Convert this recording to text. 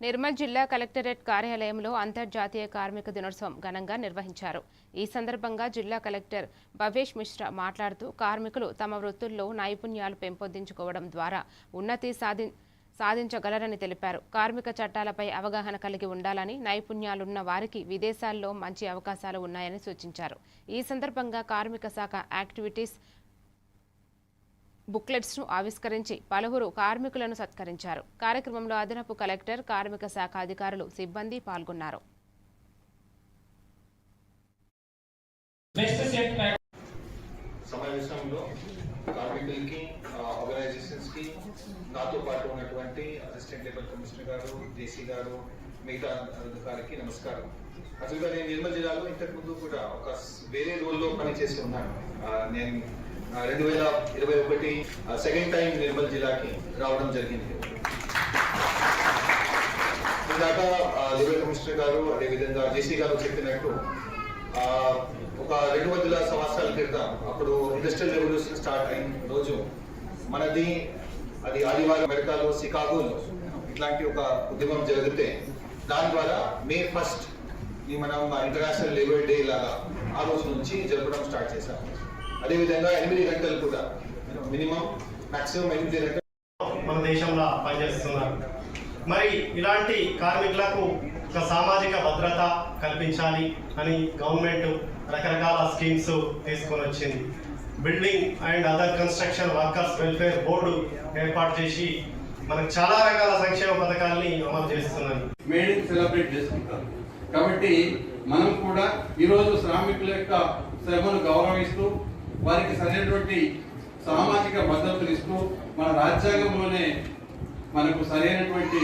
నిర్మల్ జిల్లా కలెక్టరేట్ కార్యాలయంలో అంతర్జాతీయ కార్మిక దినోత్సవం ఘనంగా నిర్వహించారు. ఈ సందర్భంగా జిల్లా కలెక్టర్ భవేష్ మిశ్రా మాట్లాడుతూ కార్మికులు తమ వృత్తుల్లో నైపుణ్యాలు పెంపొందించుకోవడం ద్వారా ఉన్నతి సాధించగలరని తెలిపారు. కార్మిక చట్టాలపై అవగాహన కలిగి ఉండాలని, నైపుణ్యాలున్న వారికి విదేశాల్లో మంచి అవకాశాలు ఉన్నాయని సూచించారు. ఈ సందర్భంగా కార్మిక శాఖ యాక్టివిటీస్ బుక్లెట్స్ ను ఆవిష్కరించి పలువురు కార్మికులను సత్కరించారు. కార్యక్రమంలో అదనపు కలెక్టర్, కార్మిక శాఖ అధికారులు, సిబ్బంది పాల్గొన్నారు. సమావేశంలో కార్మికులకి, ఆర్గనైజేషన్స్ కి, నాతో పాటు ఉన్నటువంటి అసిస్టెంట్ లేబర్ కమిషనర్ గారు, జేసీ గారు, మిగతా అధికారికి నమస్కారం. అసలుగా నేను నిర్మల్ జిల్లాలో ఇంతకు ముందు కూడా ఒక వేరే రోల్లో పనిచేసి ఉన్నాను. నేను 2021 సెకండ్ టైం నిర్మల్ జిల్లాకి రావడం జరిగింది. ఇందాక లేబర్ కమిషనర్ గారు, అదేవిధంగా జేసీ గారు చెప్పినట్టు ఒక 200 సంవత్సరాల క్రితం అప్పుడు ఇండస్ట్రియల్ రెవల్యూషన్ స్టార్ట్ అయిన రోజు మనది అది ఆదివారం అమెరికాలో షికాగోలో ఇట్లాంటి ఒక ఉద్యమం జరిగితే దాని ద్వారా May 1 మనం ఇంటర్నేషనల్ లేబర్ డే లాగా ఆ రోజు నుంచి జరపడం స్టార్ట్ చేశాము. అదేవిధంగా 8 గంటలు కూడా మినిమం మాక్సిమం 8 గంటలు మన దేశంలో పనిచేస్తున్నారు. మరి ఇలాంటి కార్మికులకు ఒక సామాజిక భద్రత కల్పించాలి అని గవర్నమెంట్ రకరకాల స్కీమ్స్ తీసుకొని వచ్చింది. Building and other construction workers welfare board ఏర్పాటు చేసి మనకు చాలా రకాల సంక్షేమ పథకాలని అమలు చేస్తున్నారు. మేడని సెలబ్రేట్ చేసుకుంటారు. కాబట్టి మనం కూడా ఈరోజు శ్రామికుల యొక్క శ్రమను గౌరవిస్తూ వారికి సరైనటువంటి సామాజిక భద్రతలు ఇస్తూ మన రాజ్యాంగంలోనే మనకు సరైనటువంటి